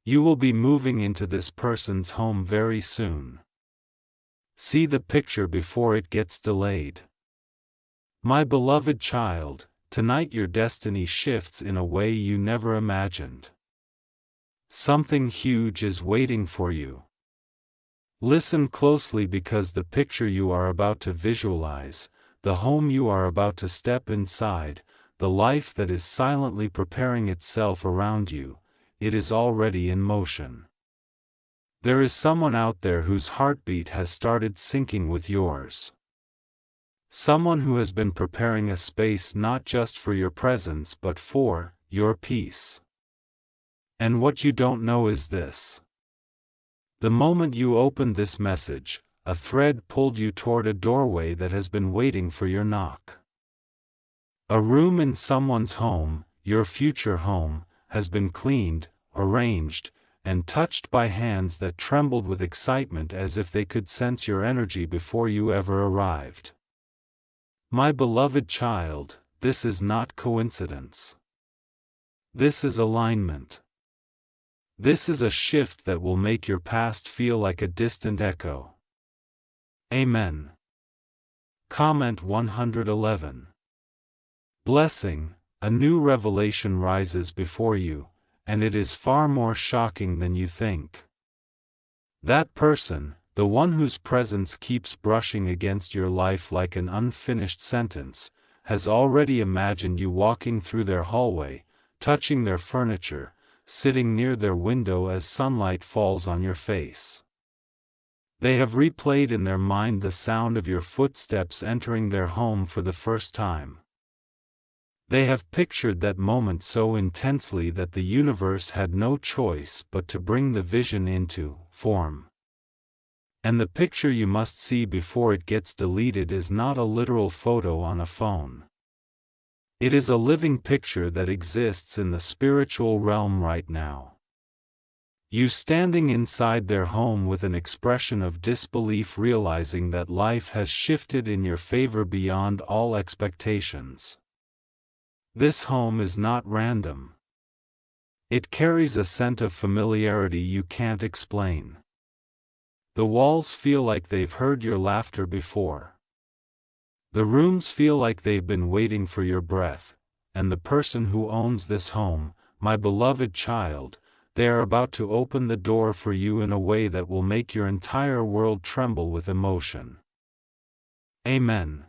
You will be moving into this person's home very soon. See the picture before it gets delayed. My beloved child, tonight your destiny shifts in a way you never imagined. Something huge is waiting for you. Listen closely because the picture you are about to visualize, the home you are about to step inside, the life that is silently preparing itself around you, it is already in motion. There is someone out there whose heartbeat has started syncing with yours. Someone who has been preparing a space not just for your presence but for your peace. And what you don't know is this. The moment you opened this message, a thread pulled you toward a doorway that has been waiting for your knock. A room in someone's home, your future home, has been cleaned, arranged, and touched by hands that trembled with excitement as if they could sense your energy before you ever arrived. My beloved child, this is not coincidence. This is alignment. This is a shift that will make your past feel like a distant echo. Amen. Comment 111. Blessing, a new revelation rises before you, and it is far more shocking than you think. That person, the one whose presence keeps brushing against your life like an unfinished sentence, has already imagined you walking through their hallway, touching their furniture, sitting near their window as sunlight falls on your face. They have replayed in their mind the sound of your footsteps entering their home for the first time. They have pictured that moment so intensely that the universe had no choice but to bring the vision into form. And the picture you must see before it gets deleted is not a literal photo on a phone. It is a living picture that exists in the spiritual realm right now. You standing inside their home with an expression of disbelief, realizing that life has shifted in your favor beyond all expectations. This home is not random. It carries a scent of familiarity you can't explain. The walls feel like they've heard your laughter before. The rooms feel like they've been waiting for your breath, and the person who owns this home, my beloved child, they are about to open the door for you in a way that will make your entire world tremble with emotion. Amen.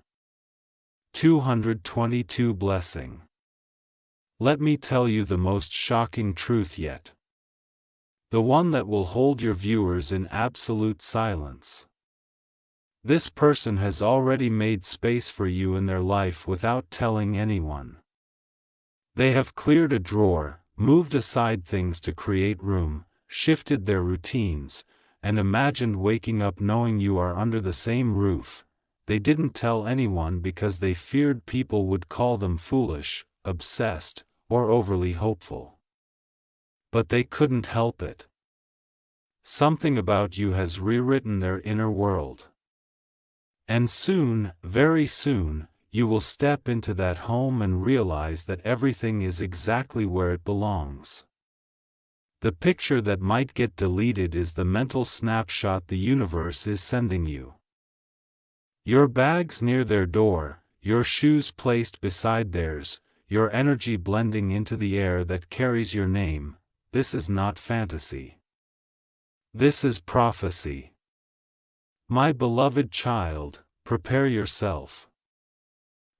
222 Blessing. Let me tell you the most shocking truth yet. The one that will hold your viewers in absolute silence. This person has already made space for you in their life without telling anyone. They have cleared a drawer, moved aside things to create room, shifted their routines, and imagined waking up knowing you are under the same roof. They didn't tell anyone because they feared people would call them foolish, obsessed, or overly hopeful. But they couldn't help it. Something about you has rewritten their inner world. And soon, very soon, you will step into that home and realize that everything is exactly where it belongs. The picture that might get deleted is the mental snapshot the universe is sending you. Your bags near their door, your shoes placed beside theirs, your energy blending into the air that carries your name. This is not fantasy. This is prophecy. My beloved child, prepare yourself.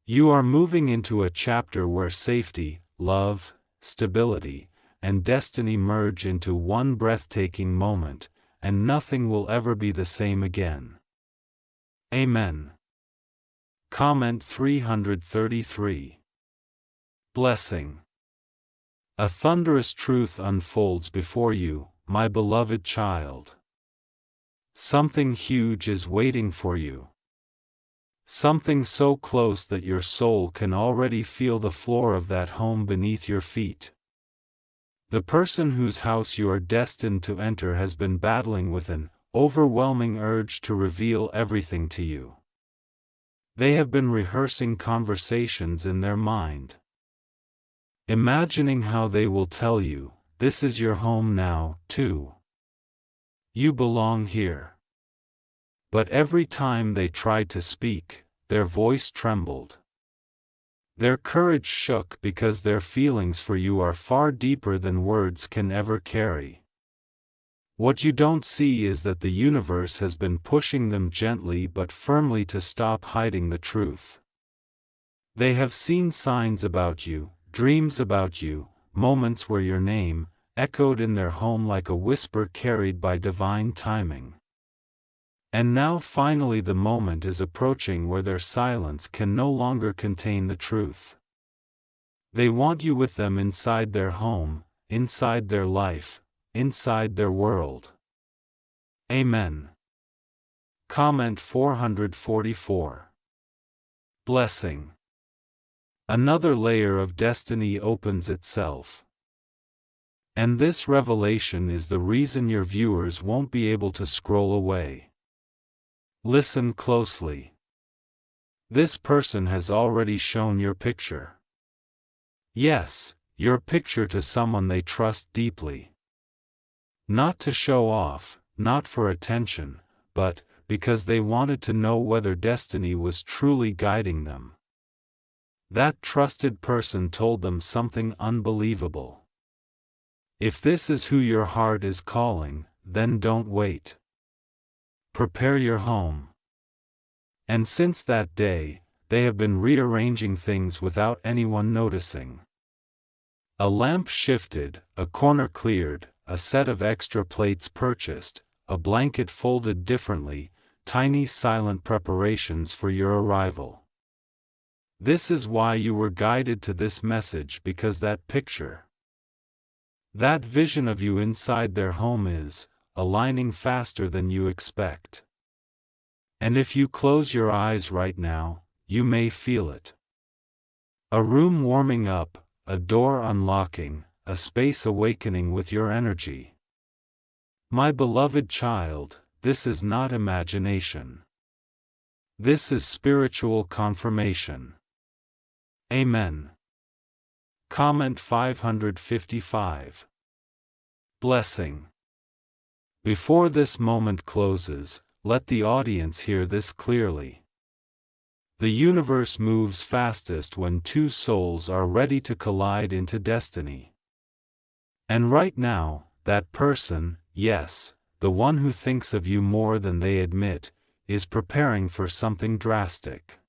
You are moving into a chapter where safety, love, stability, and destiny merge into one breathtaking moment, and nothing will ever be the same again. Amen. Comment 333. Blessing. A thunderous truth unfolds before you, my beloved child. Something huge is waiting for you. Something so close that your soul can already feel the floor of that home beneath your feet. The person whose house you are destined to enter has been battling with an overwhelming urge to reveal everything to you. They have been rehearsing conversations in their mind. Imagining how they will tell you, this is your home now, too. You belong here. But every time they tried to speak, their voice trembled. Their courage shook because their feelings for you are far deeper than words can ever carry. What you don't see is that the universe has been pushing them gently but firmly to stop hiding the truth. They have seen signs about you, dreams about you, moments where your name echoed in their home like a whisper carried by divine timing. And now finally the moment is approaching where their silence can no longer contain the truth. They want you with them inside their home, inside their life, inside their world. Amen. Comment 444. Blessing. Another layer of destiny opens itself. And this revelation is the reason your viewers won't be able to scroll away. Listen closely. This person has already shown your picture. Yes, your picture to someone they trust deeply. Not to show off, not for attention, but because they wanted to know whether destiny was truly guiding them. That trusted person told them something unbelievable. If this is who your heart is calling, then don't wait. Prepare your home. And since that day, they have been rearranging things without anyone noticing. A lamp shifted, a corner cleared, a set of extra plates purchased, a blanket folded differently, tiny silent preparations for your arrival. This is why you were guided to this message, because that picture, that vision of you inside their home is aligning faster than you expect. And if you close your eyes right now, you may feel it. A room warming up, a door unlocking, a space awakening with your energy. My beloved child, this is not imagination. This is spiritual confirmation. Amen. Comment 555. Blessing. Before this moment closes, let the audience hear this clearly. The universe moves fastest when two souls are ready to collide into destiny. And right now, that person, yes, the one who thinks of you more than they admit, is preparing for something drastic.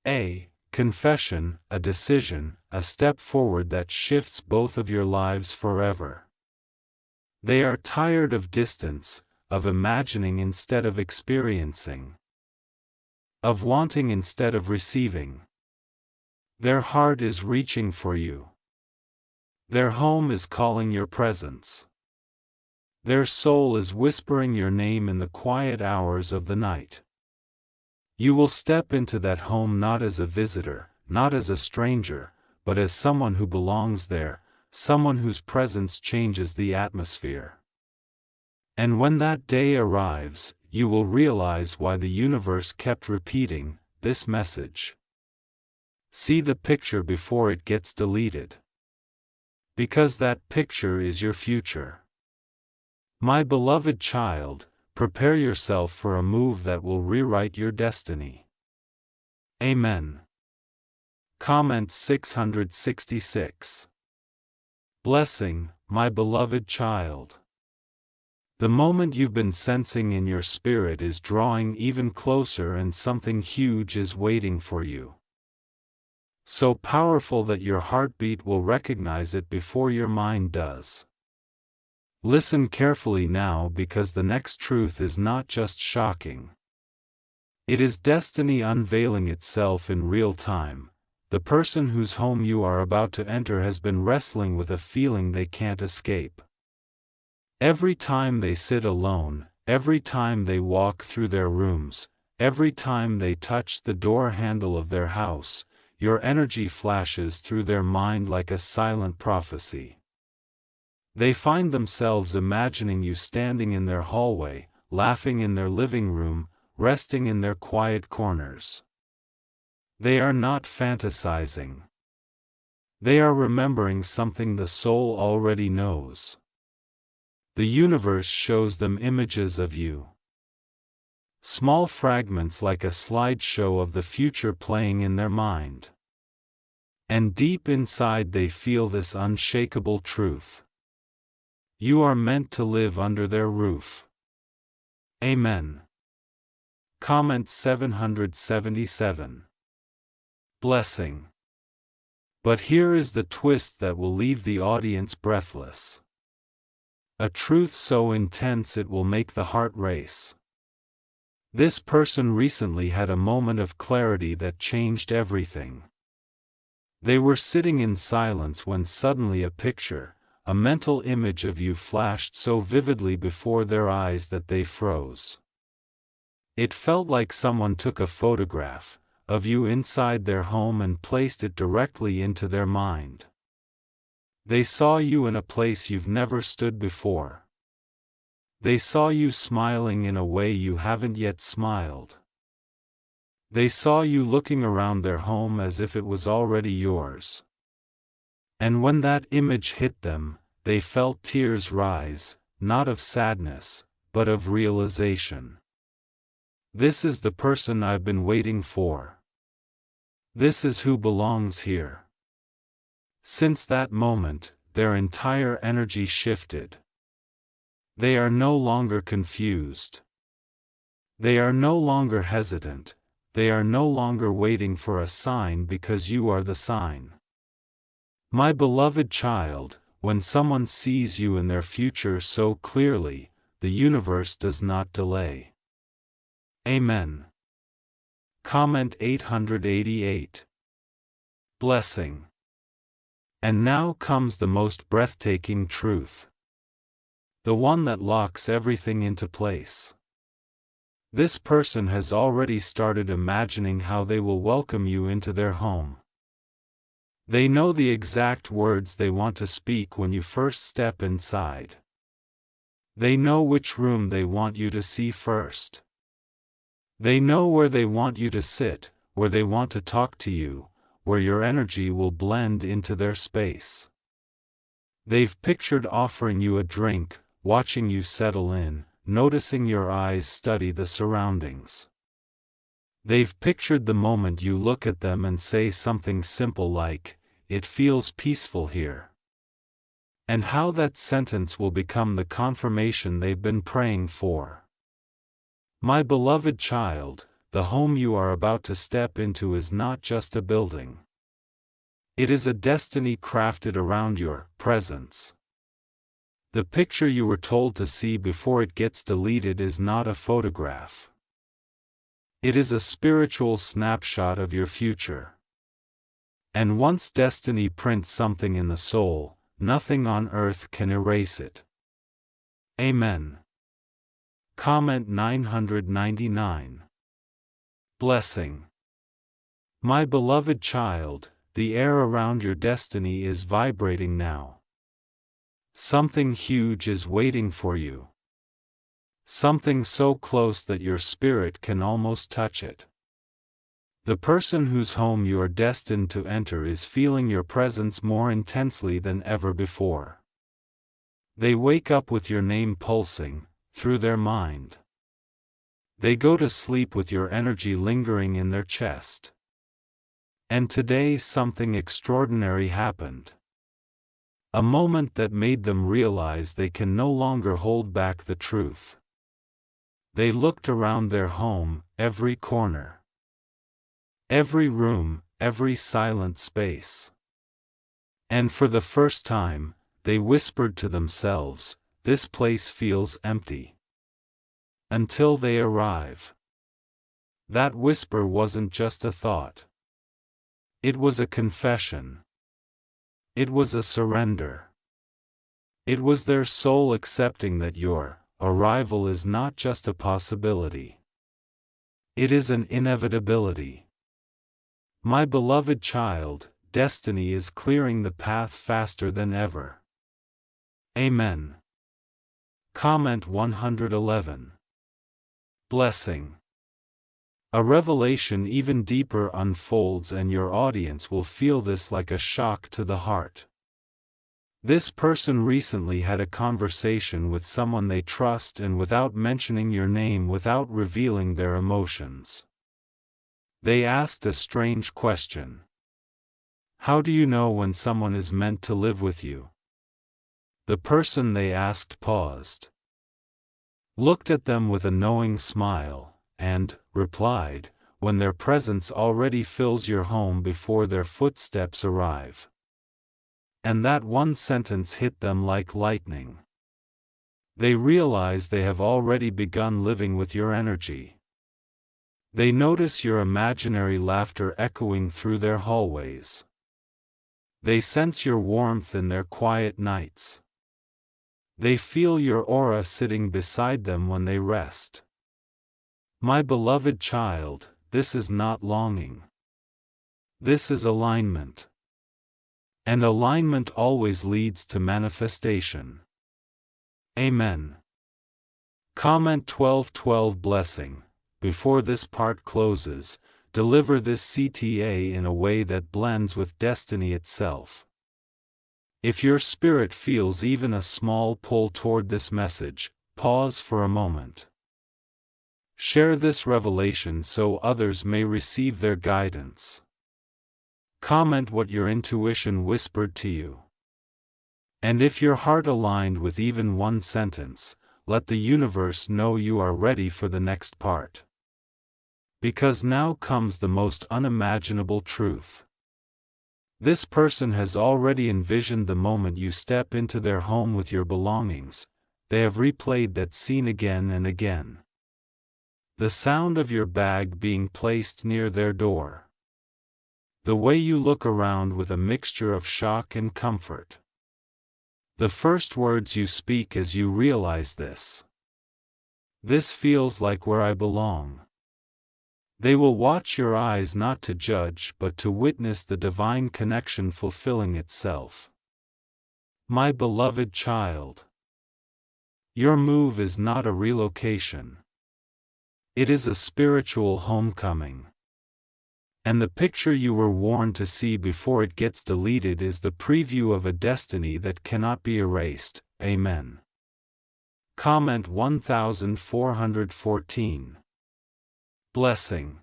A confession, a decision, a step forward that shifts both of your lives forever. They are tired of distance, of imagining instead of experiencing, of wanting instead of receiving. Their heart is reaching for you. Their home is calling your presence. Their soul is whispering your name in the quiet hours of the night. You will step into that home not as a visitor, not as a stranger, but as someone who belongs there, someone whose presence changes the atmosphere. And when that day arrives, you will realize why the universe kept repeating this message. See the picture before it gets deleted. Because that picture is your future. My beloved child, prepare yourself for a move that will rewrite your destiny. Amen. Comment 666. Blessing, my beloved child. The moment you've been sensing in your spirit is drawing even closer, and something huge is waiting for you. So powerful that your heartbeat will recognize it before your mind does. Listen carefully now, because the next truth is not just shocking. It is destiny unveiling itself in real time. The person whose home you are about to enter has been wrestling with a feeling they can't escape. Every time they sit alone, every time they walk through their rooms, every time they touch the door handle of their house, your energy flashes through their mind like a silent prophecy. They find themselves imagining you standing in their hallway, laughing in their living room, resting in their quiet corners. They are not fantasizing. They are remembering something the soul already knows. The universe shows them images of you. Small fragments like a slideshow of the future playing in their mind. And deep inside they feel this unshakable truth. You are meant to live under their roof. Amen. Comment 777. Blessing. But here is the twist that will leave the audience breathless. A truth so intense it will make the heart race. This person recently had a moment of clarity that changed everything. They were sitting in silence when suddenly a picture, a mental image of you flashed so vividly before their eyes that they froze. It felt like someone took a photograph of you inside their home and placed it directly into their mind. They saw you in a place you've never stood before. They saw you smiling in a way you haven't yet smiled. They saw you looking around their home as if it was already yours. And when that image hit them, they felt tears rise, not of sadness, but of realization. This is the person I've been waiting for. This is who belongs here. Since that moment, their entire energy shifted. They are no longer confused. They are no longer hesitant. They are no longer waiting for a sign because you are the sign. My beloved child, when someone sees you in their future so clearly, the universe does not delay. Amen. Comment 888. Blessing. And now comes the most breathtaking truth. The one that locks everything into place. This person has already started imagining how they will welcome you into their home. They know the exact words they want to speak when you first step inside. They know which room they want you to see first. They know where they want you to sit, where they want to talk to you, where your energy will blend into their space. They've pictured offering you a drink, watching you settle in, noticing your eyes study the surroundings. They've pictured the moment you look at them and say something simple like, "It feels peaceful here." And how that sentence will become the confirmation they've been praying for. My beloved child, the home you are about to step into is not just a building. It is a destiny crafted around your presence. The picture you were told to see before it gets deleted is not a photograph. It is a spiritual snapshot of your future. And once destiny prints something in the soul, nothing on earth can erase it. Amen. Comment 999. Blessing. My beloved child, the air around your destiny is vibrating now. Something huge is waiting for you. Something so close that your spirit can almost touch it. The person whose home you are destined to enter is feeling your presence more intensely than ever before. They wake up with your name pulsing through their mind. They go to sleep with your energy lingering in their chest. And today something extraordinary happened. A moment that made them realize they can no longer hold back the truth. They looked around their home, every corner. Every room, every silent space. And for the first time, they whispered to themselves, "This place feels empty." Until they arrive. That whisper wasn't just a thought. It was a confession. It was a surrender. It was their soul accepting that your arrival is not just a possibility. It is an inevitability. My beloved child, destiny is clearing the path faster than ever. Amen. Comment 111. Blessing. A revelation even deeper unfolds, and your audience will feel this like a shock to the heart. This person recently had a conversation with someone they trust, and without mentioning your name, without revealing their emotions, they asked a strange question. How do you know when someone is meant to live with you? The person they asked paused, looked at them with a knowing smile, and replied, when their presence already fills your home before their footsteps arrive. And that one sentence hit them like lightning. They realize they have already begun living with your energy. They notice your imaginary laughter echoing through their hallways. They sense your warmth in their quiet nights. They feel your aura sitting beside them when they rest. My beloved child, this is not longing. This is alignment. And alignment always leads to manifestation. Amen. Comment 1212 Blessing. Before this part closes, deliver this CTA in a way that blends with destiny itself. If your spirit feels even a small pull toward this message, pause for a moment. Share this revelation so others may receive their guidance. Comment what your intuition whispered to you. And if your heart aligned with even one sentence, let the universe know you are ready for the next part. Because now comes the most unimaginable truth. This person has already envisioned the moment you step into their home with your belongings. They have replayed that scene again and again. The sound of your bag being placed near their door. The way you look around with a mixture of shock and comfort. The first words you speak as you realize this. This feels like where I belong. They will watch your eyes not to judge but to witness the divine connection fulfilling itself. My beloved child. Your move is not a relocation. It is a spiritual homecoming. And the picture you were warned to see before it gets deleted is the preview of a destiny that cannot be erased. Amen. Comment 1414. Blessing.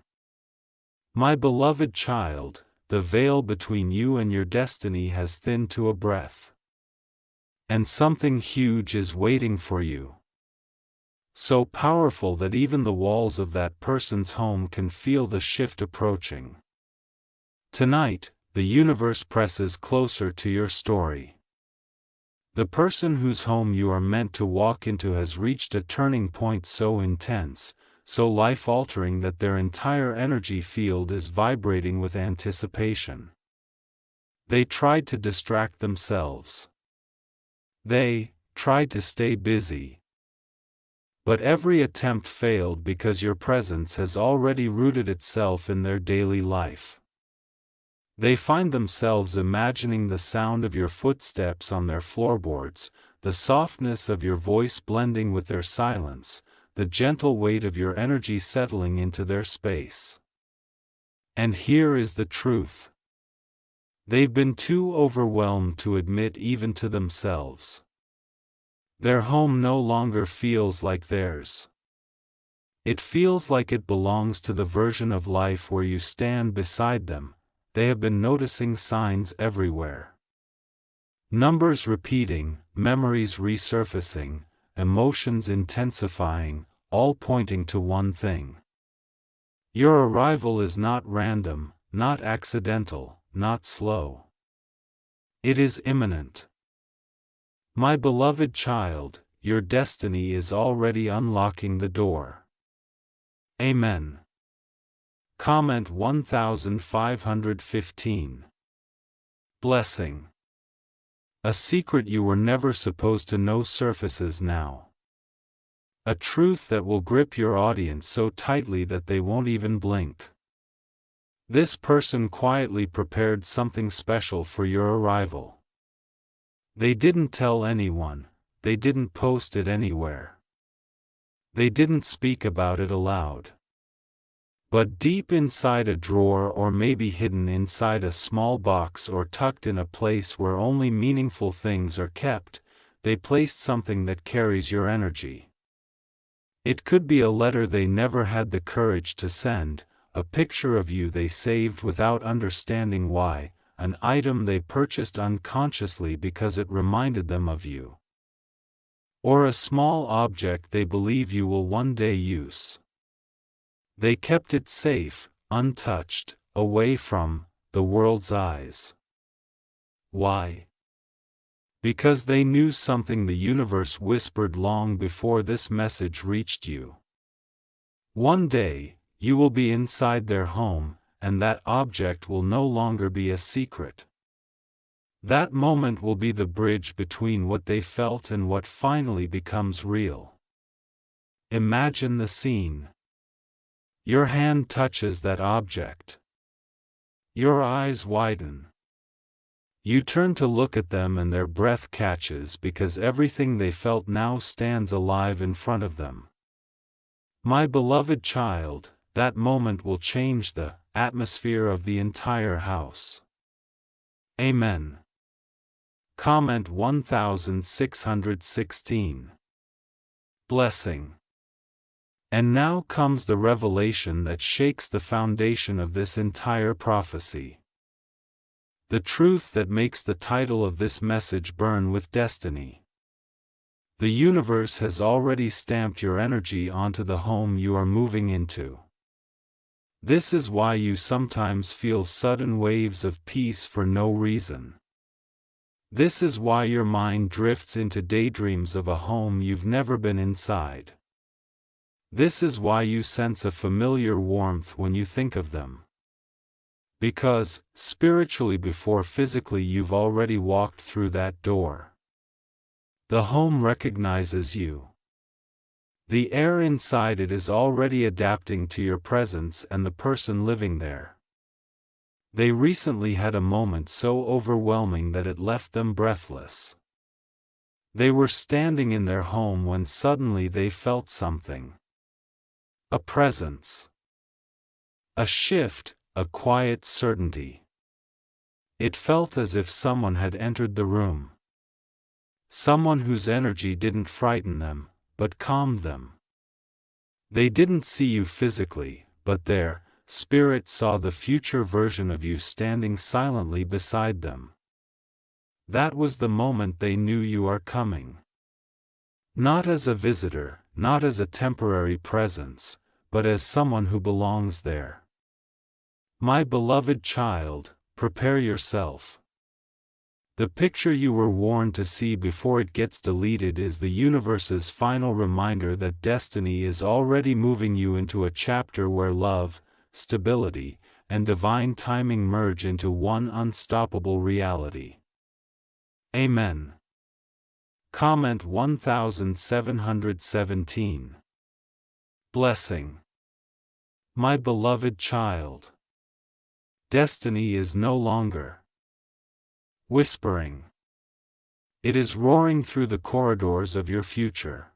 My beloved child, the veil between you and your destiny has thinned to a breath. And something huge is waiting for you. So powerful that even the walls of that person's home can feel the shift approaching. Tonight, the universe presses closer to your story. The person whose home you are meant to walk into has reached a turning point so intense, so life-altering that their entire energy field is vibrating with anticipation. They tried to distract themselves. They tried to stay busy. But every attempt failed because your presence has already rooted itself in their daily life. They find themselves imagining the sound of your footsteps on their floorboards, the softness of your voice blending with their silence, the gentle weight of your energy settling into their space. And here is the truth. They've been too overwhelmed to admit even to themselves. Their home no longer feels like theirs. It feels like it belongs to the version of life where you stand beside them. They have been noticing signs everywhere. Numbers repeating, memories resurfacing, emotions intensifying, all pointing to one thing. Your arrival is not random, not accidental, not slow. It is imminent. My beloved child, your destiny is already unlocking the door. Amen. Comment 1515. Blessing. A secret you were never supposed to know surfaces now. A truth that will grip your audience so tightly that they won't even blink. This person quietly prepared something special for your arrival. They didn't tell anyone, they didn't post it anywhere. They didn't speak about it aloud. But deep inside a drawer, or maybe hidden inside a small box, or tucked in a place where only meaningful things are kept, they placed something that carries your energy. It could be a letter they never had the courage to send, a picture of you they saved without understanding why, an item they purchased unconsciously because it reminded them of you. Or a small object they believe you will one day use. They kept it safe, untouched, away from the world's eyes. Why? Because they knew something the universe whispered long before this message reached you. One day, you will be inside their home, and that object will no longer be a secret. That moment will be the bridge between what they felt and what finally becomes real. Imagine the scene. Your hand touches that object. Your eyes widen. You turn to look at them and their breath catches because everything they felt now stands alive in front of them. My beloved child, that moment will change the atmosphere of the entire house. Amen. Comment 1616. Blessing. And now comes the revelation that shakes the foundation of this entire prophecy. The truth that makes the title of this message burn with destiny. The universe has already stamped your energy onto the home you are moving into. This is why you sometimes feel sudden waves of peace for no reason. This is why your mind drifts into daydreams of a home you've never been inside. This is why you sense a familiar warmth when you think of them. Because, spiritually before physically you've already walked through that door. The home recognizes you. The air inside it is already adapting to your presence and the person living there. They recently had a moment so overwhelming that it left them breathless. They were standing in their home when suddenly they felt something. A presence. A shift, a quiet certainty. It felt as if someone had entered the room. Someone whose energy didn't frighten them, but calmed them. They didn't see you physically, but their spirit saw the future version of you standing silently beside them. That was the moment they knew you are coming. Not as a visitor, not as a temporary presence, but as someone who belongs there. My beloved child, prepare yourself. The picture you were warned to see before it gets deleted is the universe's final reminder that destiny is already moving you into a chapter where love, stability, and divine timing merge into one unstoppable reality. Amen. Comment 1717. Blessing. My beloved child. Destiny is no longer whispering. It is roaring through the corridors of your future.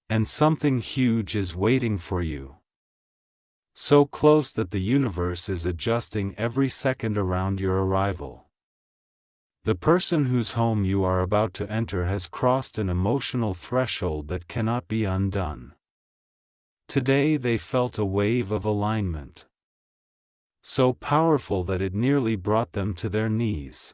And something huge is waiting for you. So close that the universe is adjusting every second around your arrival. The person whose home you are about to enter has crossed an emotional threshold that cannot be undone. Today they felt a wave of alignment. So powerful that it nearly brought them to their knees.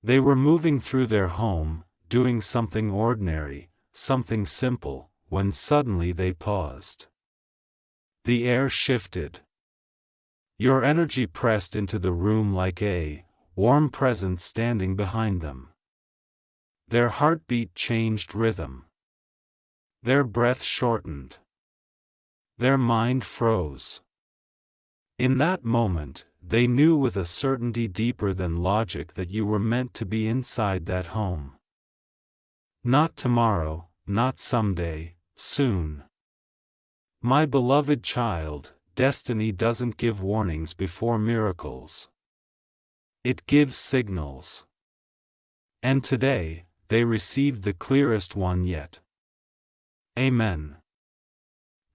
They were moving through their home, doing something ordinary, something simple, when suddenly they paused. The air shifted. Your energy pressed into the room like a warm presence standing behind them. Their heartbeat changed rhythm. Their breath shortened. Their mind froze. In that moment, they knew with a certainty deeper than logic that you were meant to be inside that home. Not tomorrow, not someday, soon. My beloved child, destiny doesn't give warnings before miracles. It gives signals. And today, they received the clearest one yet. Amen.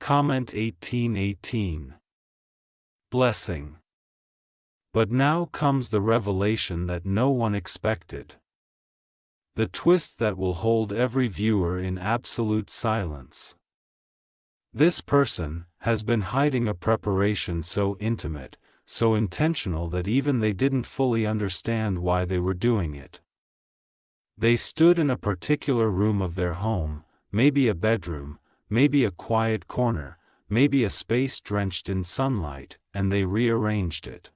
Comment 1818. Blessing. But now comes the revelation that no one expected. The twist that will hold every viewer in absolute silence. This person has been hiding a preparation so intimate, so intentional that even they didn't fully understand why they were doing it. They stood in a particular room of their home, maybe a bedroom, maybe a quiet corner, maybe a space drenched in sunlight, and they rearranged it.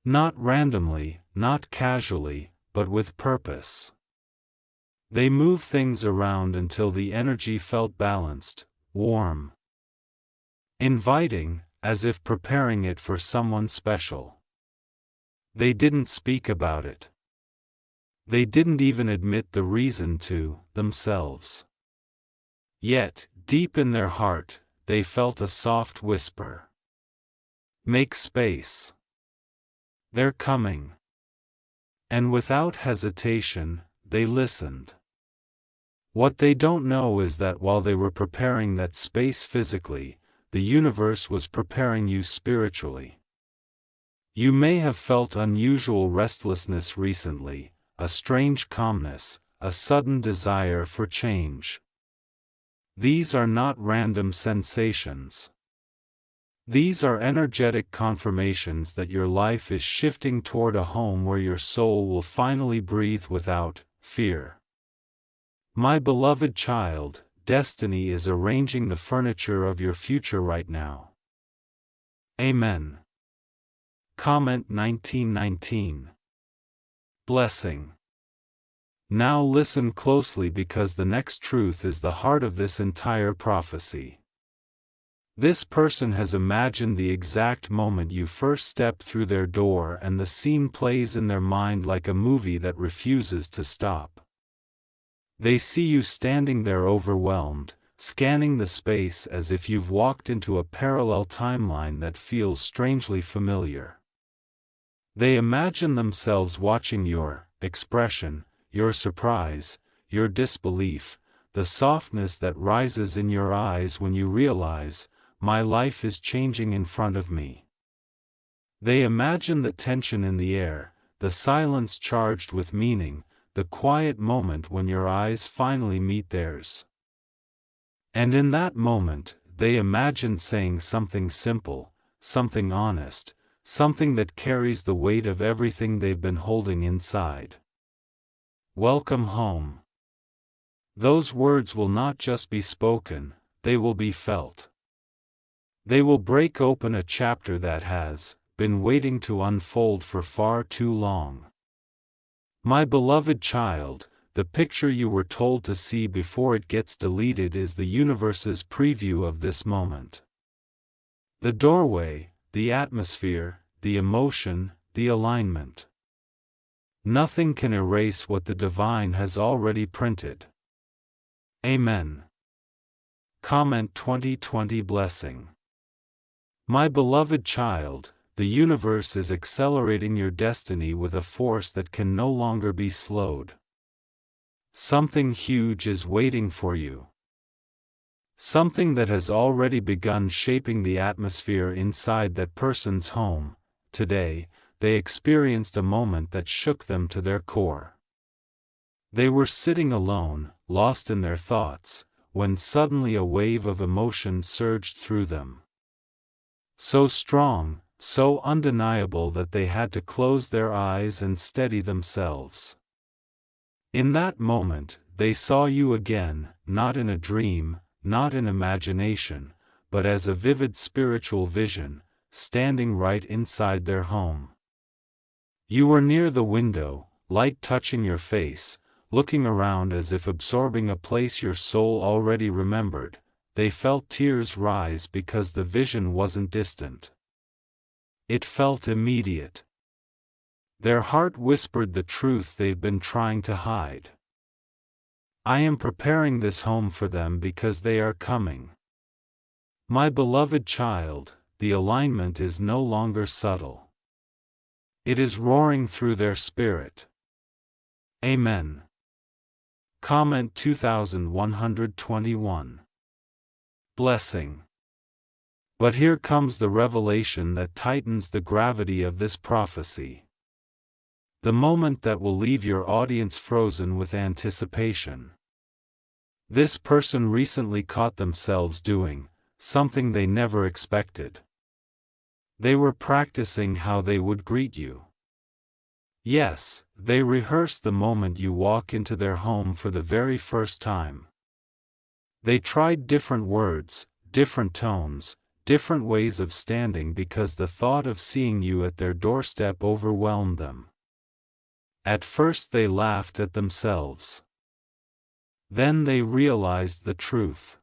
Not randomly, not casually, but with purpose. They moved things around until the energy felt balanced, warm, inviting, as if preparing it for someone special. They didn't speak about it. They didn't even admit the reason to themselves. Yet, deep in their heart, they felt a soft whisper. Make space. They're coming. And without hesitation, they listened. What they don't know is that while they were preparing that space physically, the universe was preparing you spiritually. You may have felt unusual restlessness recently, a strange calmness, a sudden desire for change. These are not random sensations. These are energetic confirmations that your life is shifting toward a home where your soul will finally breathe without fear. My beloved child, destiny is arranging the furniture of your future right now. Amen. Comment 1919. Blessing. Now listen closely because the next truth is the heart of this entire prophecy. This person has imagined the exact moment you first step through their door, and the scene plays in their mind like a movie that refuses to stop. They see you standing there overwhelmed, scanning the space as if you've walked into a parallel timeline that feels strangely familiar. They imagine themselves watching your expression, your surprise, your disbelief, the softness that rises in your eyes when you realize, my life is changing in front of me. They imagine the tension in the air, the silence charged with meaning, the quiet moment when your eyes finally meet theirs. And in that moment, they imagine saying something simple, something honest, something that carries the weight of everything they've been holding inside. Welcome home. Those words will not just be spoken, they will be felt. They will break open a chapter that has been waiting to unfold for far too long. My beloved child, the picture you were told to see before it gets deleted is the universe's preview of this moment. The doorway, the atmosphere, the emotion, the alignment. Nothing can erase what the divine has already printed. Amen. Comment 2020 Blessing. My beloved child, the universe is accelerating your destiny with a force that can no longer be slowed. Something huge is waiting for you. Something that has already begun shaping the atmosphere inside that person's home. Today, they experienced a moment that shook them to their core. They were sitting alone, lost in their thoughts, when suddenly a wave of emotion surged through them. So strong, so undeniable that they had to close their eyes and steady themselves. In that moment, they saw you again, not in a dream, not in imagination, but as a vivid spiritual vision, standing right inside their home. You were near the window, light touching your face, looking around as if absorbing a place your soul already remembered. They felt tears rise because the vision wasn't distant. It felt immediate. Their heart whispered the truth they've been trying to hide. I am preparing this home for them because they are coming. My beloved child, the alignment is no longer subtle. It is roaring through their spirit. Amen. Comment 2121. Blessing. But here comes the revelation that tightens the gravity of this prophecy. The moment that will leave your audience frozen with anticipation. This person recently caught themselves doing something they never expected. They were practicing how they would greet you. Yes, they rehearsed the moment you walk into their home for the very first time. They tried different words, different tones, different ways of standing because the thought of seeing you at their doorstep overwhelmed them. At first they laughed at themselves. Then they realized the truth.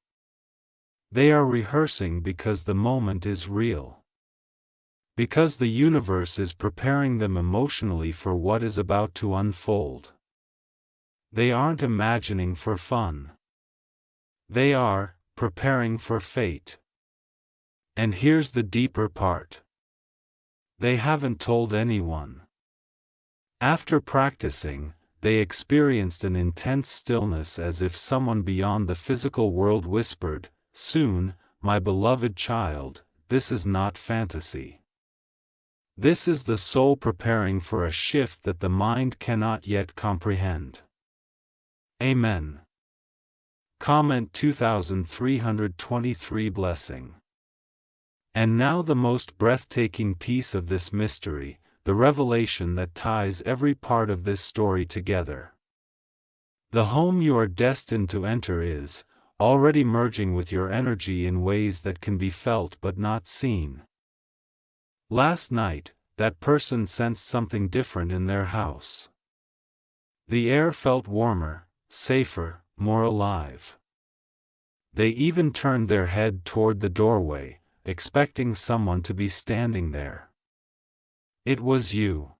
They are rehearsing because the moment is real. Because the universe is preparing them emotionally for what is about to unfold. They aren't imagining for fun. They are preparing for fate. And here's the deeper part. They haven't told anyone. After practicing, they experienced an intense stillness as if someone beyond the physical world whispered, "Soon, my beloved child, this is not fantasy. This is the soul preparing for a shift that the mind cannot yet comprehend." Amen. Comment 2323 Blessing. And now the most breathtaking piece of this mystery, the revelation that ties every part of this story together. The home you are destined to enter is already merging with your energy in ways that can be felt but not seen. Last night, that person sensed something different in their house. The air felt warmer, safer, more alive. They even turned their head toward the doorway, expecting someone to be standing there. It was you.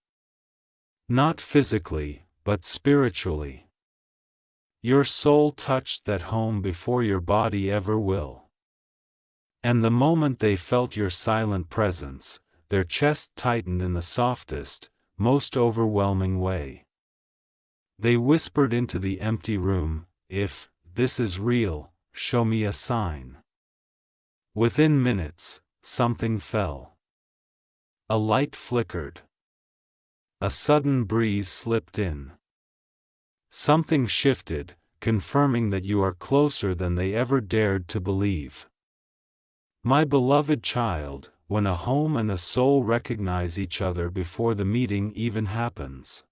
Not physically, but spiritually. Your soul touched that home before your body ever will. And the moment they felt your silent presence, their chest tightened in the softest, most overwhelming way. They whispered into the empty room, "If this is real, show me a sign." Within minutes, something fell. A light flickered. A sudden breeze slipped in. Something shifted, confirming that you are closer than they ever dared to believe. My beloved child, when a home and a soul recognize each other before the meeting even happens,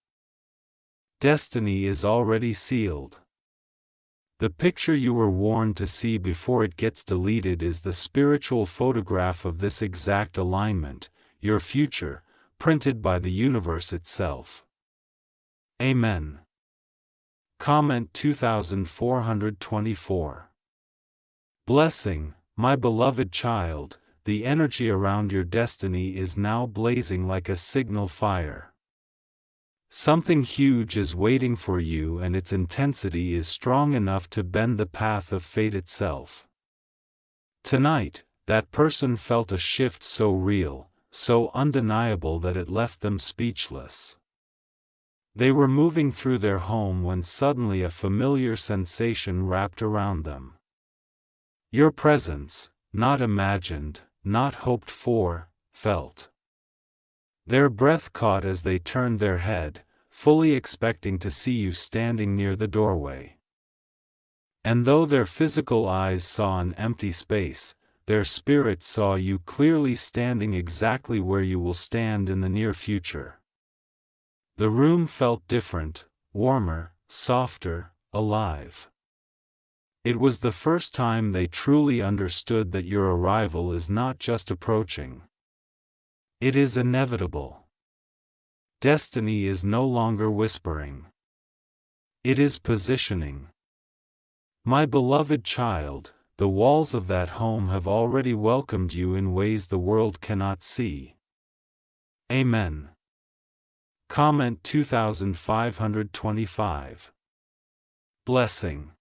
destiny is already sealed. The picture you were warned to see before it gets deleted is the spiritual photograph of this exact alignment, your future, printed by the universe itself. Amen. Comment 2424. Blessing, my beloved child, the energy around your destiny is now blazing like a signal fire. Something huge is waiting for you, and its intensity is strong enough to bend the path of fate itself. Tonight, that person felt a shift so real, so undeniable that it left them speechless. They were moving through their home when suddenly a familiar sensation wrapped around them. Your presence, not imagined, not hoped for, felt. Their breath caught as they turned their head, fully expecting to see you standing near the doorway. And though their physical eyes saw an empty space, their spirit saw you clearly standing exactly where you will stand in the near future. The room felt different, warmer, softer, alive. It was the first time they truly understood that your arrival is not just approaching. It is inevitable. Destiny is no longer whispering. It is positioning. My beloved child, the walls of that home have already welcomed you in ways the world cannot see. Amen. Comment 2525. Blessing.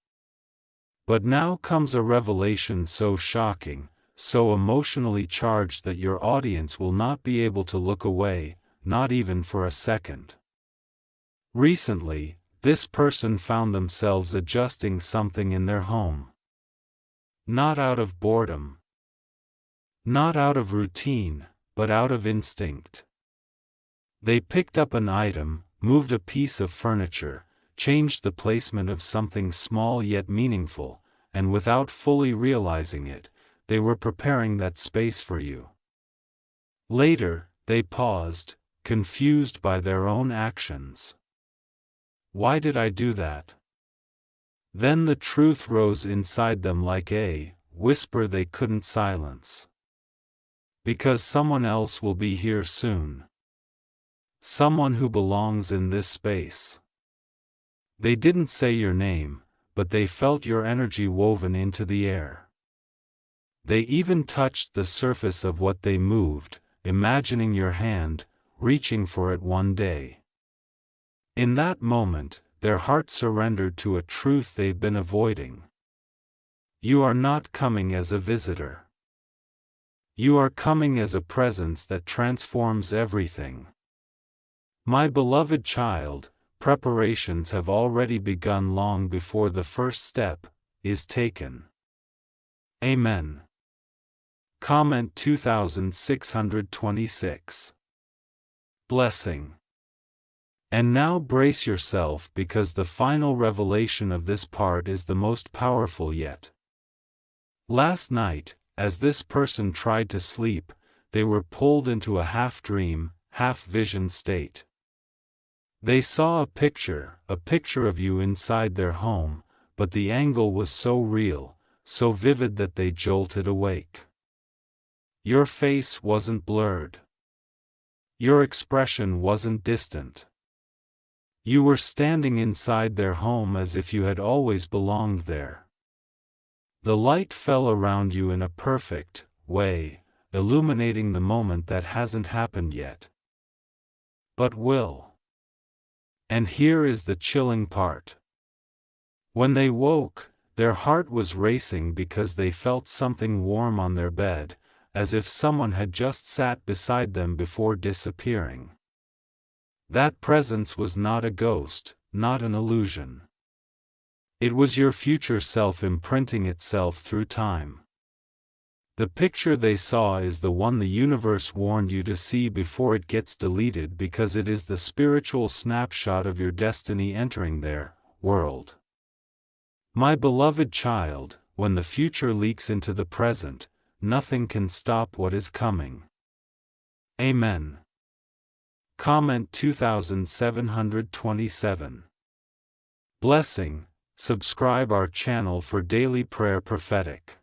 But now comes a revelation so shocking, so emotionally charged that your audience will not be able to look away, not even for a second. Recently, this person found themselves adjusting something in their home. Not out of boredom. Not out of routine, but out of instinct. They picked up an item, moved a piece of furniture, changed the placement of something small yet meaningful, and without fully realizing it, they were preparing that space for you. Later, they paused, confused by their own actions. Why did I do that? Then the truth rose inside them like a whisper they couldn't silence. Because someone else will be here soon. Someone who belongs in this space. They didn't say your name, but they felt your energy woven into the air. They even touched the surface of what they moved, imagining your hand, reaching for it one day. In that moment, their heart surrendered to a truth they've been avoiding. You are not coming as a visitor. You are coming as a presence that transforms everything. My beloved child, preparations have already begun long before the first step is taken. Amen. Comment 2626. Blessing. And now brace yourself because the final revelation of this part is the most powerful yet. Last night, as this person tried to sleep, they were pulled into a half-dream, half-vision state. They saw a picture of you inside their home, but the angle was so real, so vivid that they jolted awake. Your face wasn't blurred. Your expression wasn't distant. You were standing inside their home as if you had always belonged there. The light fell around you in a perfect way, illuminating the moment that hasn't happened yet. But will. And here is the chilling part. When they woke, their heart was racing because they felt something warm on their bed, as if someone had just sat beside them before disappearing. That presence was not a ghost, not an illusion. It was your future self imprinting itself through time. The picture they saw is the one the universe warned you to see before it gets deleted because it is the spiritual snapshot of your destiny entering their world. My beloved child, when the future leaks into the present, nothing can stop what is coming. Amen. Comment 2727. Blessing. Subscribe our channel for daily prayer prophetic.